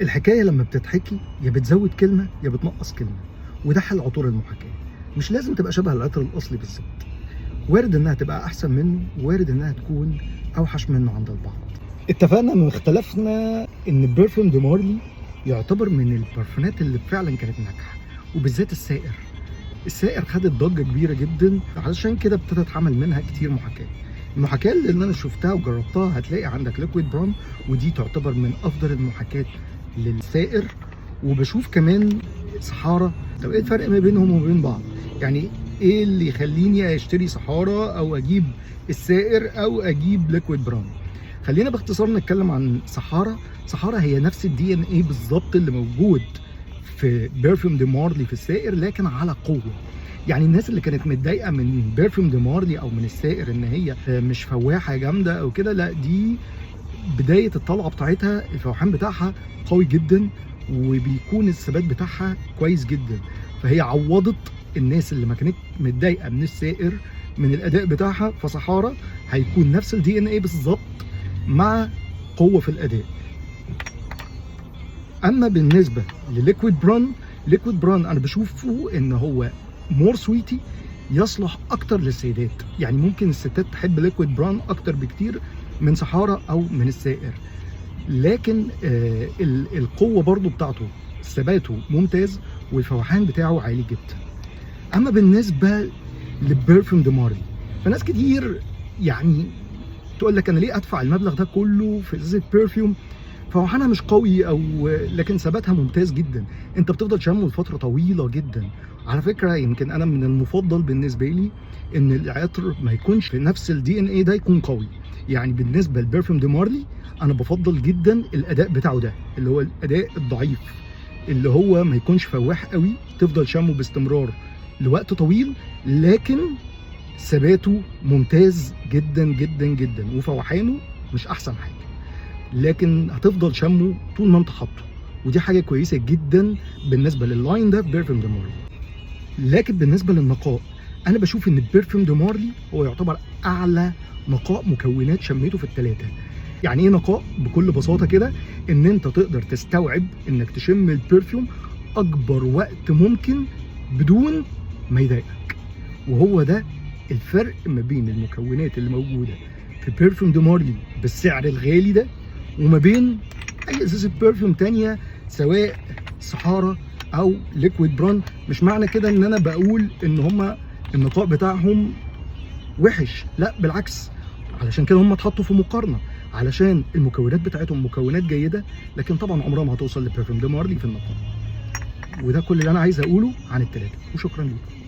الحكايه لما بتتحكي يا بتزود كلمه يا بتنقص كلمه، وده حل عطور المحاكاه. مش لازم تبقى شبه العطر الاصلي بالظبط، وارد انها تبقى احسن منه وارد انها تكون اوحش منه عند البعض. اتفقنا من اختلافنا ان بيرفيوم دي مارلي يعتبر من البرفانات اللي فعلا كانت ناجحه، وبالذات السائر خدت ضجه كبيره جدا، علشان كده ابتدت اتعمل منها كتير محاكاه. المحاكاه اللي انا شفتها وجربتها هتلاقي عندك ليكويد بران، ودي تعتبر من افضل المحاكات للسائر. وبشوف كمان صحارى. طب ايه الفرق ما بينهم وبين بعض؟ يعني ايه اللي يخليني اشتري صحارى او اجيب السائر او اجيب ليكويد بران؟ خلينا باختصار نتكلم عن صحارى هي نفس الدي ان ايه بالظبط اللي موجود في بيرفيوم دي مارلي في السائر، لكن على قوه. يعني الناس اللي كانت متضايقه من بيرفيوم دي مارلي او من السائر ان هي مش فواحه جامده او كده، لا، دي بدايه الطلعه بتاعتها الفوحان بتاعها قوي جدا، وبيكون الثبات بتاعها كويس جدا. فهي عوضت الناس اللي ما كانت متضايقه من السائر من الاداء بتاعها، فصحارى هيكون نفس الدي ان ايه بالظبط مع قوه في الاداء. اما بالنسبه لليكويد بران انا بشوفه ان هو مور سويتي، يصلح اكتر للسيدات. يعني ممكن الستات تحب ليكويد بران اكتر بكتير من صحارى او من السائر، لكن القوه برضو بتاعته ثباته ممتاز والفوحان بتاعه عالي جدا. اما بالنسبه للبرفيوم دي مارلي، فناس كتير يعني تقول لك انا ليه ادفع المبلغ ده كله في ازازه برفيوم فوحانها مش قوي، او لكن ثباتها ممتاز جدا. انت بتفضل شامه لفتره طويله جدا. على فكره يمكن انا من المفضل بالنسبه لي ان العطر ما يكونش في نفس الدي ان ايه ده، يكون قوي. يعني بالنسبه للبرفيوم دي مارلي انا بفضل جدا الاداء بتاعه ده، اللي هو الاداء الضعيف، اللي هو ما يكونش فواح قوي، تفضل شامه باستمرار لوقت طويل، لكن ثباته ممتاز جدا جدا جدا، وفوحانه مش احسن حاجه، لكن هتفضل شامه طول ما انت حاطه. ودي حاجه كويسه جدا بالنسبه لللاين ده في بيرفيوم دي مارلي. لكن بالنسبه للنقاء، انا بشوف ان بيرفيوم دي مارلي هو يعتبر اعلى نقاء مكونات شميته في الثلاثه. يعني ايه نقاء؟ بكل بساطه كده ان انت تقدر تستوعب انك تشم البرفيوم اكبر وقت ممكن بدون ما يضايقك. وهو ده الفرق ما بين المكونات اللي موجوده في بيرفيوم دي مارلي بالسعر الغالي ده وما بين اي ازازه برفيوم تانية، سواء صحارى او ليكويد بران. مش معنى كده ان انا بقول ان هما النقاء بتاعهم وحش، لا بالعكس، علشان كده هم اتحطوا في مقارنه، علشان المكونات بتاعتهم مكونات جيده، لكن طبعا عمرها ما هتوصل لبرفيوم دي مارلي في النقاء. وده كل اللي انا عايز اقوله عن الثلاثه، وشكرا لكم.